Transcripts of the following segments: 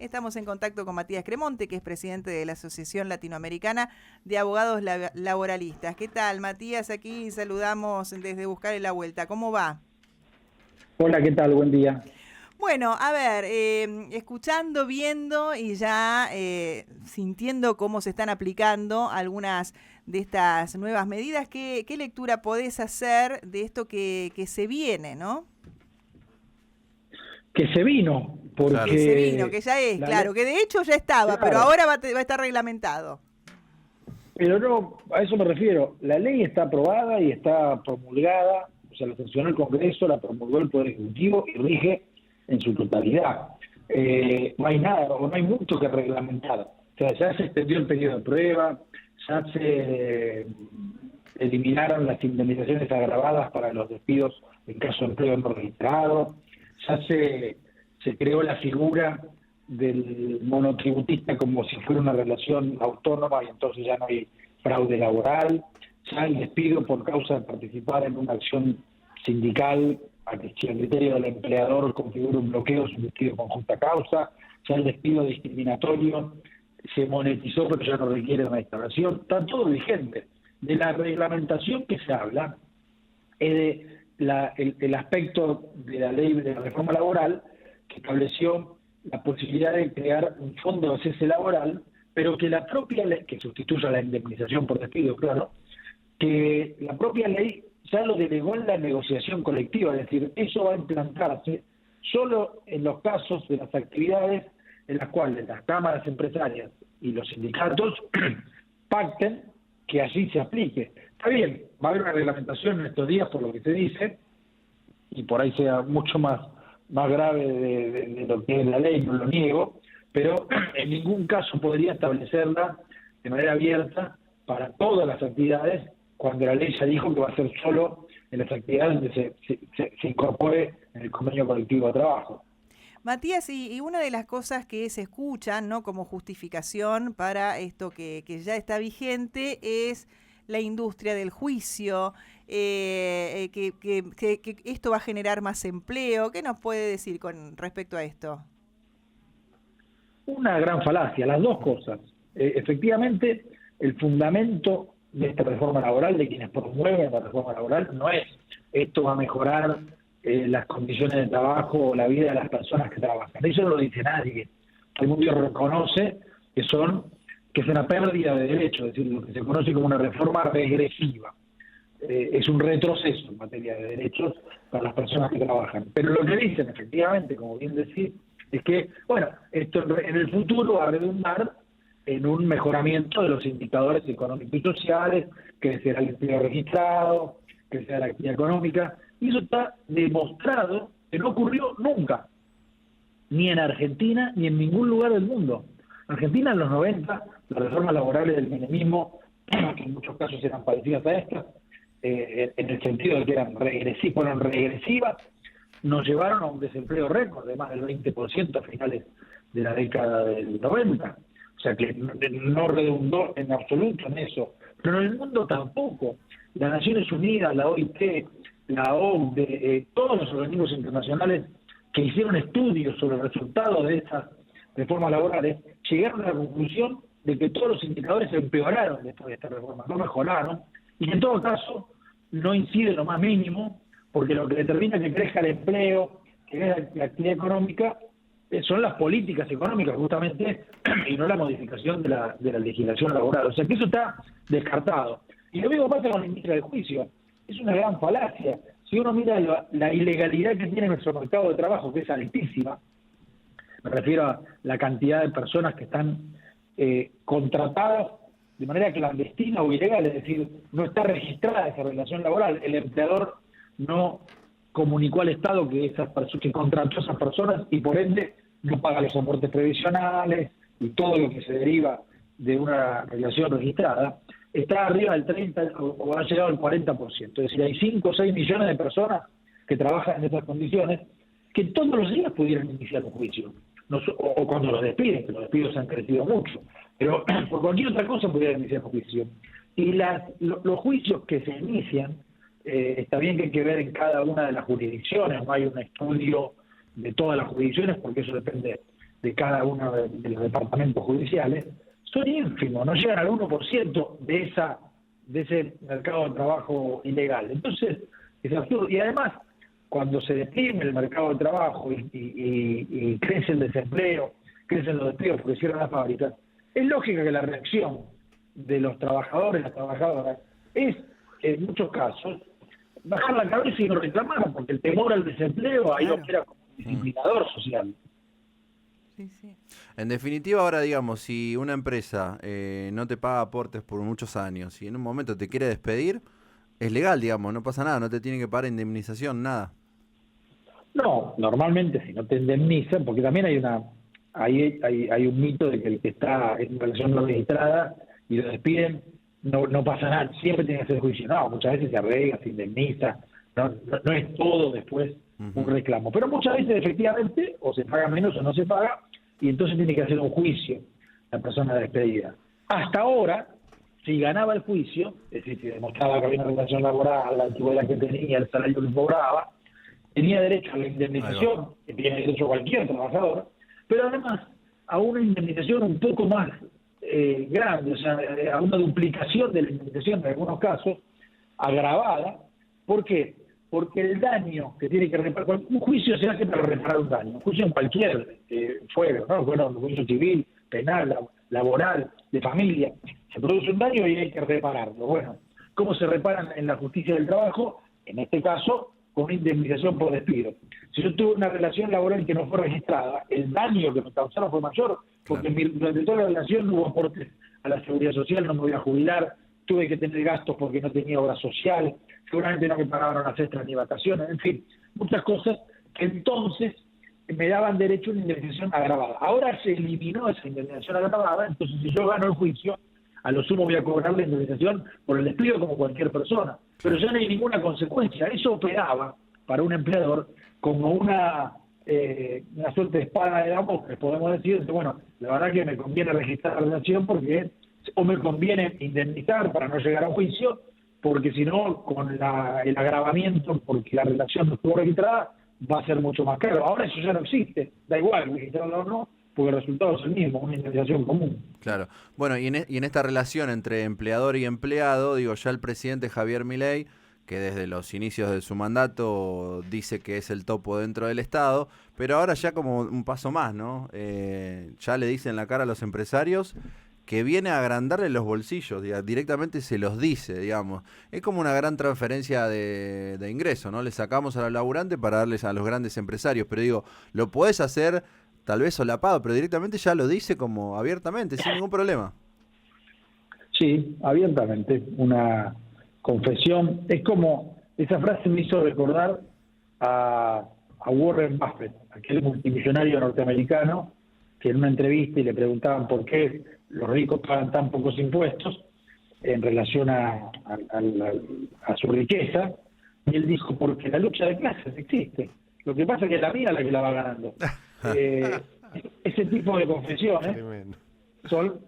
Estamos en contacto con Matías Cremonte, que es presidente de la Asociación Latinoamericana de Abogados Laboralistas. ¿Qué tal, Matías? Aquí saludamos desde Buscar la Vuelta. ¿Cómo va? Hola, ¿qué tal? Buen día. Bueno, a ver, escuchando, viendo y ya sintiendo cómo se están aplicando algunas de estas nuevas medidas, ¿qué lectura podés hacer de esto que se viene, no? Que se vino, Claro. Que se vino, porque... que ya es, claro, que de hecho ya estaba, Claro, pero ahora va a estar reglamentado. pero no, a eso me refiero. La ley está aprobada y está promulgada, o sea, la sancionó el Congreso, la promulgó el Poder Ejecutivo y rige en su totalidad. No hay nada, o no hay mucho que reglamentar. O sea, ya se extendió el periodo de prueba, ya se eliminaron las indemnizaciones agravadas para los despidos en caso de empleo no registrado, ya se creó la figura del monotributista como si fuera una relación autónoma y entonces ya no hay fraude laboral, ya el despido por causa de participar en una acción sindical, si el criterio del empleador configura un bloqueo, es un despido con justa causa, ya el despido discriminatorio se monetizó pero ya no requiere una instalación, está todo vigente. De la reglamentación que se habla es de el aspecto de la ley de la reforma laboral que estableció la posibilidad de crear un fondo de cese laboral, pero que la propia ley, que sustituya la indemnización por despido, claro, que la propia ley ya lo delegó en la negociación colectiva, es decir, eso va a implantarse solo en los casos de las actividades en las cuales las cámaras empresarias y los sindicatos pacten que allí se aplique. Está bien, va a haber una reglamentación en estos días por lo que se dice, y por ahí sea mucho más grave de lo que es la ley, no lo niego, pero en ningún caso podría establecerla de manera abierta para todas las actividades, cuando la ley ya dijo que va a ser solo en las actividades donde se incorpore en el convenio colectivo de trabajo. Matías, y una de las cosas que se escuchan, ¿no?, como justificación para esto que ya está vigente es la industria del juicio, que esto va a generar más empleo. ¿Qué nos puede decir con respecto a esto? Una gran falacia, las dos cosas. Efectivamente, el fundamento de esta reforma laboral, de quienes promueven la reforma laboral, no es esto va a mejorar las condiciones de trabajo o la vida de las personas que trabajan. Eso no lo dice nadie. El mundo reconoce que es una pérdida de derechos, es decir, lo que se conoce como una reforma regresiva. Es un retroceso en materia de derechos para las personas que trabajan. Pero lo que dicen, efectivamente, como bien decís, es que, bueno, esto en el futuro va a redundar en un mejoramiento de los indicadores económicos y sociales, que sea el empleo registrado, que sea la actividad económica, y eso está demostrado que no ocurrió nunca, ni en Argentina ni en ningún lugar del mundo. En Argentina, en los 90, las reformas laborales del menemismo, que en muchos casos eran parecidas a estas, en el sentido de que fueron regresivas, nos llevaron a un desempleo récord de más del 20% a finales de la década del 90. O sea que no redundó en absoluto en eso. Pero en el mundo tampoco. Las Naciones Unidas, la OIT, la OCDE, todos los organismos internacionales que hicieron estudios sobre el resultado de esas reformas laborales, llegaron a la conclusión de que todos los indicadores empeoraron después de esta reforma, no mejoraron, y que en todo caso no incide lo más mínimo, porque lo que determina que crezca el empleo, que crezca la actividad económica, son las políticas económicas justamente, y no la modificación de la legislación laboral. O sea que eso está descartado. Y lo mismo pasa con la industria del juicio. Es una gran falacia. Si uno mira la ilegalidad que tiene nuestro mercado de trabajo, que es altísima, me refiero a la cantidad de personas que están contratadas de manera clandestina o ilegal, es decir, no está registrada esa relación laboral, el empleador no comunicó al Estado que contrató a esas personas y por ende no paga los aportes previsionales y todo lo que se deriva de una relación registrada, está arriba del 30 o ha llegado al 40%. Es decir, hay 5 o 6 millones de personas que trabajan en esas condiciones que todos los días pudieran iniciar un juicio. O cuando los despiden, que los despidos han crecido mucho, pero por cualquier otra cosa pudieran iniciar un juicio. Y los juicios que se inician, está bien que hay que ver en cada una de las jurisdicciones, no hay un estudio de todas las jurisdicciones porque eso depende de cada uno de los departamentos judiciales son ínfimos, no llegan al 1% de ese mercado de trabajo ilegal. Entonces, es absurdo. Y además, cuando se deprime el mercado de trabajo y crece el desempleo, crecen los despidos porque cierran las fábricas, es lógico que la reacción de los trabajadores, las trabajadoras, es, en muchos casos, bajar la cabeza y no reclamar, porque el temor al desempleo ahí opera como un disciplinador social. Sí, sí. En definitiva, ahora digamos, si una empresa no te paga aportes por muchos años y en un momento te quiere despedir, es legal, digamos, no pasa nada, no te tiene que pagar indemnización, nada. No, normalmente si no te indemnizan, porque también hay un mito de que el que está en relación no registrada y lo despiden, no pasa nada, siempre tiene que hacer juicio. No, muchas veces se arregla, se indemniza, no es todo después un reclamo. Pero muchas veces efectivamente o se paga menos o no se paga y entonces tiene que hacer un juicio la persona despedida. Hasta ahora, si ganaba el juicio, es decir, si demostraba que había una relación laboral, la antigüedad que tenía, el salario que cobraba, tenía derecho a la indemnización, que tiene derecho cualquier trabajador, pero además a una indemnización un poco más grande, o sea, a una duplicación de la indemnización en algunos casos, agravada. ¿Por qué? Porque el daño que tiene que reparar, un juicio se hace para reparar un daño, un juicio en cualquier fuero, ¿no? Bueno, un juicio civil, penal, laboral, de familia, se produce un daño y hay que repararlo. Bueno, ¿cómo se reparan en la justicia del trabajo? En este caso, con una indemnización por despido. Si yo tuve una relación laboral que no fue registrada, el daño que me causaron fue mayor, porque durante toda la relación no hubo aportes a la seguridad social, no me voy a jubilar, tuve que tener gastos porque no tenía obra social, seguramente no me pagaban horas extras ni vacaciones, en fin, muchas cosas que entonces me daban derecho a una indemnización agravada. Ahora se eliminó esa indemnización agravada, entonces si yo gano el juicio, a lo sumo voy a cobrar la indemnización por el despido como cualquier persona, pero ya no hay ninguna consecuencia. Eso operaba para un empleador como una suerte de espada de Damocles, podemos decir, bueno, la verdad que me conviene registrar la relación porque o me conviene indemnizar para no llegar a un juicio, porque si no, con el agravamiento, porque la relación no estuvo registrada, va a ser mucho más caro. Ahora eso ya no existe, da igual, registrarlo o no, porque el resultado es el mismo, una indemnización común. Claro. Bueno, y en esta relación entre empleador y empleado, digo, ya el presidente Javier Milei, que desde los inicios de su mandato dice que es el topo dentro del Estado, pero ahora ya como un paso más, ¿no? Ya le dice en la cara a los empresarios que viene a agrandarle los bolsillos, directamente se los dice, digamos. Es como una gran transferencia de ingreso, ¿no? Le sacamos a los laburantes para darles a los grandes empresarios, pero digo, lo podés hacer tal vez solapado, pero directamente ya lo dice como abiertamente, sin ningún problema. Sí, abiertamente, una confesión. Es como, esa frase me hizo recordar a Warren Buffett, aquel multimillonario norteamericano, que en una entrevista y le preguntaban por qué los ricos pagan tan pocos impuestos en relación a su riqueza, y él dijo, porque la lucha de clases existe. Lo que pasa es que es la mía la que la va ganando. Ese tipo de confesiones son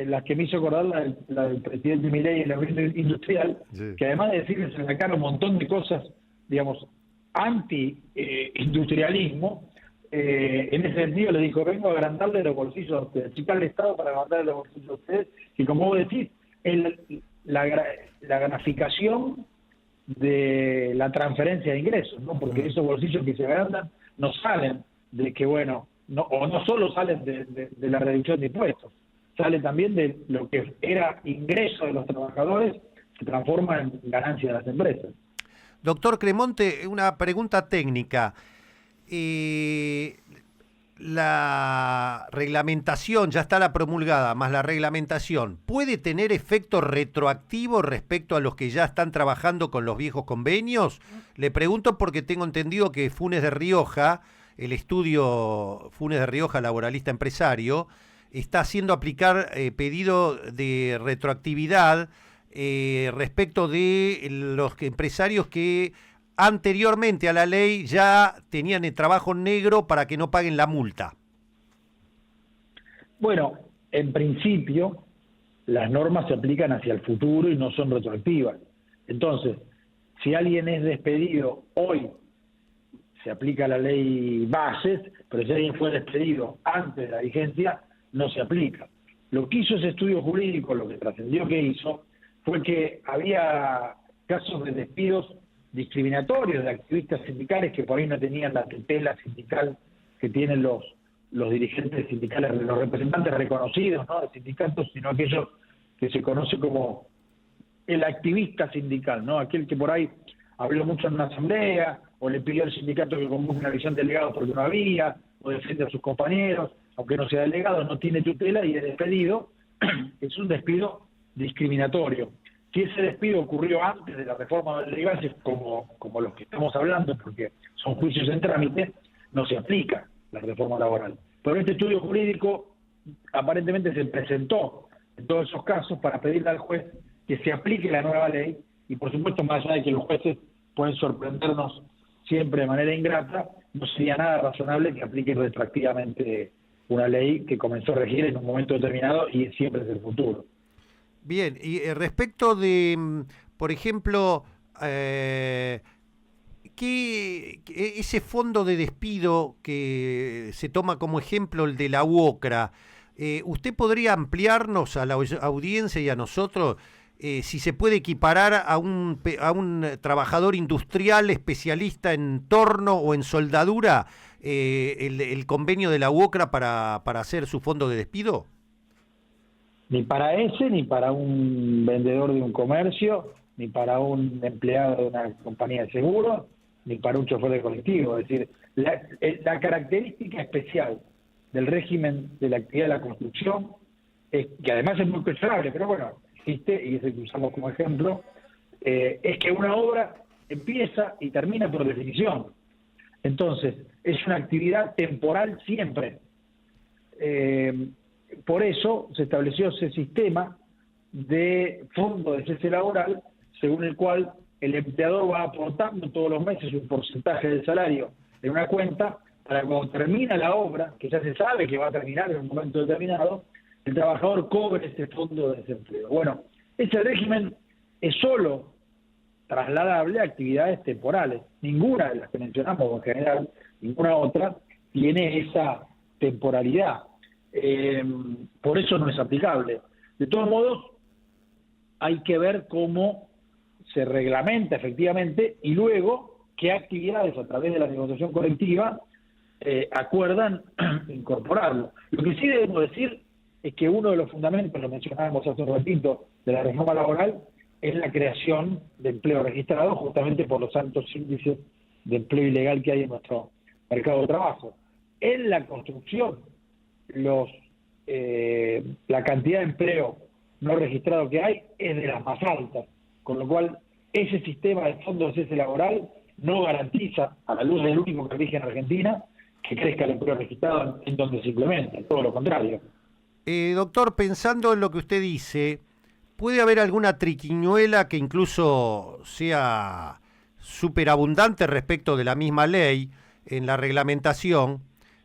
las que me hizo acordar la del presidente Milei en la Unión Industrial, que además de decirles en la cara un montón de cosas, digamos, anti-industrialismo, en ese sentido le dijo, vengo a agrandarle los bolsillos a ustedes, chicar el Estado para agrandarle los bolsillos a ustedes, y como vos decís, la graficación de la transferencia de ingresos, ¿no? Porque esos bolsillos que se agrandan no salen de que, bueno, no solo salen de la reducción de impuestos, sale también de lo que era ingreso de los trabajadores, se transforma en ganancia de las empresas. Doctor Cremonte, una pregunta técnica. La reglamentación, ya está la promulgada, más la reglamentación, ¿puede tener efecto retroactivo respecto a los que ya están trabajando con los viejos convenios? Le pregunto porque tengo entendido que Funes de Rioja, el estudio Funes de Rioja, laboralista empresario, está haciendo aplicar pedido de retroactividad respecto de los empresarios que anteriormente a la ley ya tenían el trabajo negro para que no paguen la multa. Bueno, en principio las normas se aplican hacia el futuro y no son retroactivas. Entonces, si alguien es despedido hoy, se aplica la ley bases, pero si alguien fue despedido antes de la vigencia, no se aplica. Lo que hizo ese estudio jurídico, lo que trascendió que hizo, fue que había casos de despidos discriminatorios de activistas sindicales que por ahí no tenían la tutela sindical que tienen los dirigentes sindicales, los representantes reconocidos, ¿no?, de sindicatos, sino aquellos que se conoce como el activista sindical, ¿no?, aquel que por ahí habló mucho en una asamblea, o le pidió al sindicato que convoque una visión de delegados porque no había, o defiende a sus compañeros, aunque no sea delegado, no tiene tutela y es despedido. Es un despido discriminatorio. Si ese despido ocurrió antes de la reforma del legal, como los que estamos hablando, porque son juicios en trámite, no se aplica la reforma laboral. Pero este estudio jurídico aparentemente se presentó en todos esos casos para pedirle al juez que se aplique la nueva ley, y por supuesto, más allá de que los jueces pueden sorprendernos siempre de manera ingrata, no sería nada razonable que apliquen retroactivamente una ley que comenzó a regir en un momento determinado y siempre es el futuro. Bien, y respecto de, por ejemplo, ese fondo de despido que se toma como ejemplo, el de la UOCRA, ¿usted podría ampliarnos a la audiencia y a nosotros si se puede equiparar a un trabajador industrial especialista en torno o en soldadura el convenio de la UOCRA para hacer su fondo de despido? Ni para ese, ni para un vendedor de un comercio, ni para un empleado de una compañía de seguros, ni para un chofer de colectivo. Es decir, la característica especial del régimen de la actividad de la construcción, que además es muy cuestionable, pero bueno, existe, y es el que usamos como ejemplo, es que una obra empieza y termina por definición. Entonces, es una actividad temporal siempre. Por eso se estableció ese sistema de fondo de cese laboral, según el cual el empleador va aportando todos los meses un porcentaje del salario en una cuenta para cuando termina la obra, que ya se sabe que va a terminar en un momento determinado, el trabajador cobre ese fondo de desempleo. Bueno, ese régimen es solo trasladable a actividades temporales. Ninguna de las que mencionamos, en general, ninguna otra, tiene esa temporalidad. Por eso no es aplicable. De todos modos, hay que ver cómo se reglamenta efectivamente y luego qué actividades a través de la negociación colectiva acuerdan incorporarlo. Lo que sí debemos decir es que uno de los fundamentos, lo mencionábamos hace un ratito, de la reforma laboral es la creación de empleo registrado, justamente por los altos índices de empleo ilegal que hay en nuestro mercado de trabajo. En la construcción, la cantidad de empleo no registrado que hay es de las más altas, con lo cual ese sistema de fondo de cese laboral no garantiza, a la luz del único que rige en Argentina, que crezca el empleo registrado en donde se implementa, todo lo contrario. Doctor, pensando en lo que usted dice, ¿puede haber alguna triquiñuela que incluso sea superabundante respecto de la misma ley en la reglamentación?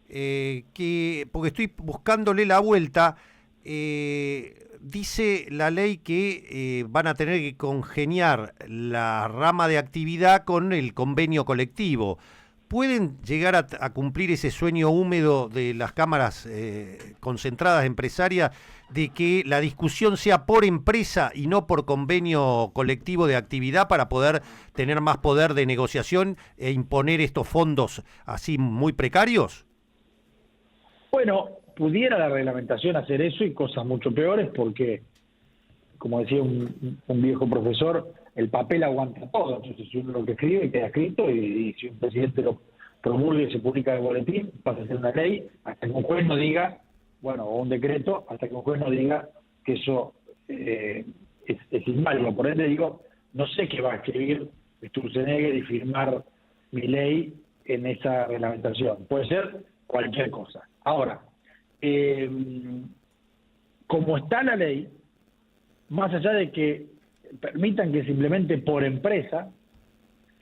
Porque estoy buscándole la vuelta, dice la ley que van a tener que congeniar la rama de actividad con el convenio colectivo. ¿Pueden llegar a cumplir ese sueño húmedo de las cámaras concentradas empresarias de que la discusión sea por empresa y no por convenio colectivo de actividad para poder tener más poder de negociación e imponer estos fondos así muy precarios? Bueno, pudiera la reglamentación hacer eso y cosas mucho peores porque, como decía un viejo profesor, el papel aguanta todo. Entonces, si uno lo que escribe queda escrito y si un presidente lo promulga y se publica en el boletín, pasa a ser una ley hasta que un juez no diga, bueno, o un decreto, hasta que un juez no diga que eso es inválido. Por ende digo, no sé qué va a escribir Sturzenegger y firmar mi ley en esa reglamentación. Puede ser cualquier cosa. Ahora, como está la ley, más allá de que permitan que se implemente por empresa,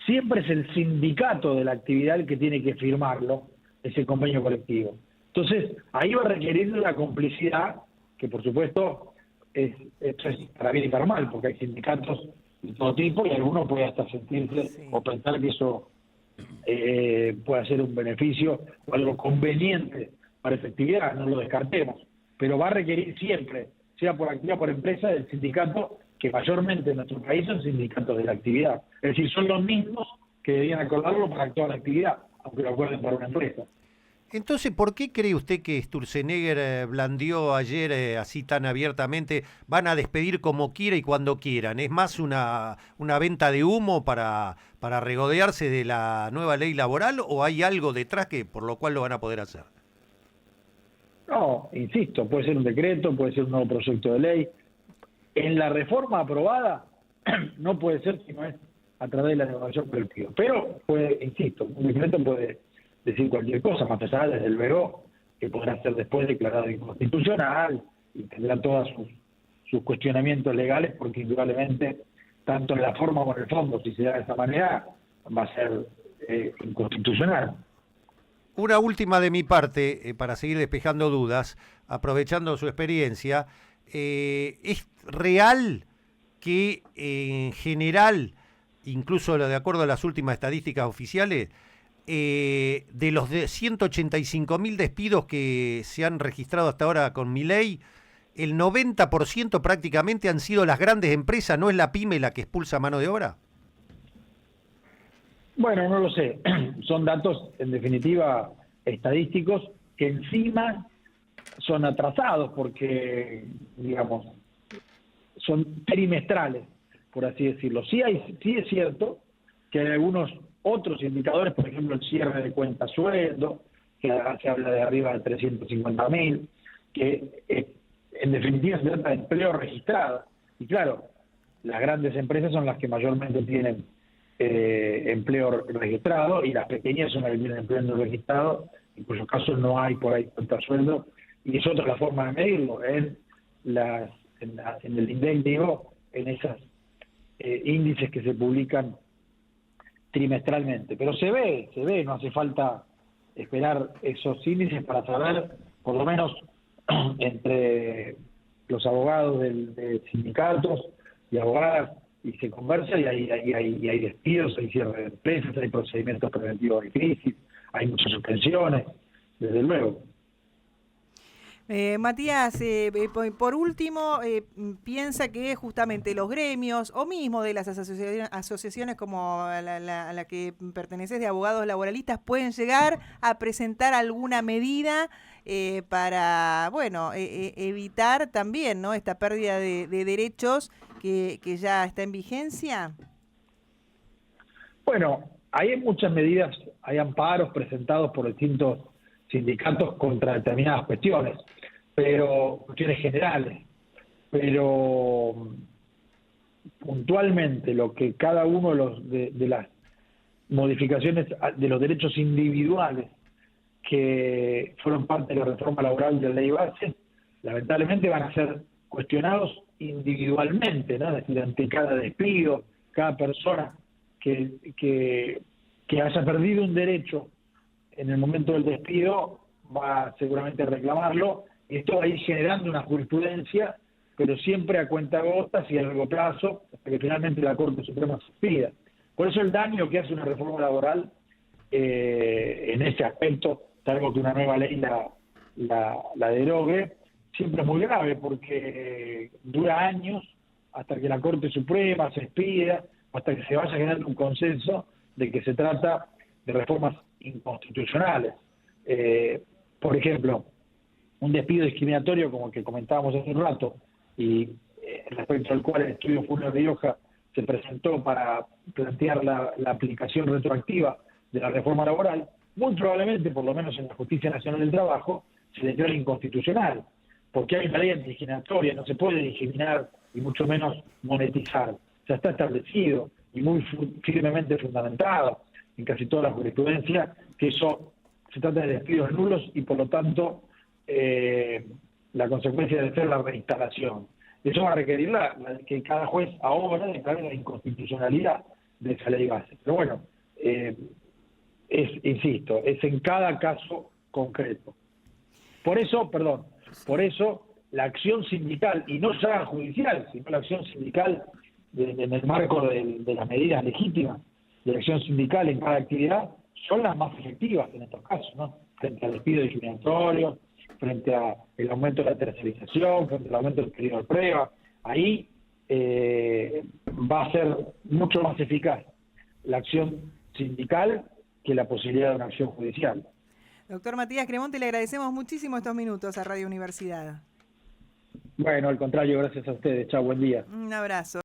siempre es el sindicato de la actividad el que tiene que firmarlo, ese convenio colectivo. Entonces, ahí va a requerir la complicidad, que por supuesto esto es para bien y para mal, porque hay sindicatos de todo tipo y alguno puede hasta sentirse o pensar que eso pueda ser un beneficio o algo conveniente para efectividad, no lo descartemos, pero va a requerir siempre, sea por actividad o por empresa, del sindicato, que mayormente en nuestro país son sindicatos de la actividad. Es decir, son los mismos que debían acordarlo para toda la actividad, aunque lo acuerden para una empresa. Entonces, ¿por qué cree usted que Sturzenegger blandió ayer así tan abiertamente? Van a despedir como quiera y cuando quieran. ¿Es más una venta de humo para regodearse de la nueva ley laboral o hay algo detrás que por lo cual lo van a poder hacer? No, insisto, puede ser un decreto, puede ser un nuevo proyecto de ley. En la reforma aprobada no puede ser si no es a través de la negociación colectiva. Pero, insisto, un decreto puede decir cualquier cosa, más allá desde luego que podrá ser después declarado inconstitucional y tendrá todos sus cuestionamientos legales, porque indudablemente, tanto en la forma como en el fondo, si se da de esa manera, va a ser inconstitucional. Una última de mi parte, para seguir despejando dudas, aprovechando su experiencia, ¿es real que en general, incluso de acuerdo a las últimas estadísticas oficiales, de los 185.000 despidos que se han registrado hasta ahora con Milei, el 90% prácticamente han sido las grandes empresas? ¿No es la pyme la que expulsa mano de obra? Bueno, no lo sé. Son datos, en definitiva, estadísticos que encima son atrasados porque, digamos, son trimestrales, por así decirlo. Sí es cierto que hay algunos otros indicadores, por ejemplo, el cierre de cuentas sueldo, que se habla de arriba de 350.000, que en definitiva se trata de empleo registrado. Y claro, las grandes empresas son las que mayormente tienen empleo registrado, y las pequeñas son las que tienen empleo no registrado, en cuyos casos no hay por ahí cuenta sueldo, y es otra la forma de medirlo, en el INDEC, digo, en esos índices que se publican trimestralmente. Pero se ve, no hace falta esperar esos índices para saber, por lo menos entre los abogados de sindicatos y abogadas, y se conversa y hay despidos, hay cierre de empresas, hay procedimientos preventivos de crisis, hay muchas suspensiones, desde luego. Matías, por último, piensa que justamente los gremios o mismo de las asociaciones como a la que perteneces de abogados laboralistas pueden llegar a presentar alguna medida para, bueno, evitar también, ¿no?, esta pérdida de derechos que ya está en vigencia. Bueno, hay muchas medidas, hay amparos presentados por distintos sindicatos contra determinadas cuestiones, cuestiones generales, pero puntualmente lo que cada uno de las modificaciones de los derechos individuales que fueron parte de la reforma laboral de la ley base, lamentablemente van a ser cuestionados individualmente, ¿no? Es decir, ante cada despido, cada persona que haya perdido un derecho en el momento del despido va seguramente a reclamarlo, y esto va a ir generando una jurisprudencia, pero siempre a cuentagotas y a largo plazo, hasta que finalmente la Corte Suprema se expida. Por eso el daño que hace una reforma laboral en ese aspecto, salvo que una nueva ley la derogue, siempre es muy grave, porque dura años hasta que la Corte Suprema se expida, hasta que se vaya generando un consenso de que se trata de reformas inconstitucionales. Por ejemplo, un despido discriminatorio como el que comentábamos hace un rato, y respecto al cual el estudio Funes Rioja se presentó para plantear la aplicación retroactiva de la reforma laboral, muy probablemente, por lo menos en la Justicia Nacional del Trabajo, se declare inconstitucional, porque hay una ley antidiscriminatoria, no se puede discriminar y mucho menos monetizar. Ya está establecido y muy firmemente fundamentado en casi toda la jurisprudencia que eso se trata de despidos nulos y por lo tanto la consecuencia debe ser la reinstalación. Eso va a requerir que cada juez ahora declare la inconstitucionalidad de esa ley base. Pero bueno, insisto, es en cada caso concreto. Por eso la acción sindical, y no ya judicial, sino la acción sindical en el marco de las medidas legítimas y acción sindical en cada actividad son las más efectivas en estos casos, ¿no? Frente al despido discriminatorio, frente al aumento de la tercerización, frente al aumento del periodo de prueba. Ahí va a ser mucho más eficaz la acción sindical que la posibilidad de una acción judicial. Doctor Matías Cremonte, le agradecemos muchísimo estos minutos a Radio Universidad. Bueno, al contrario, gracias a ustedes. Chao, buen día. Un abrazo.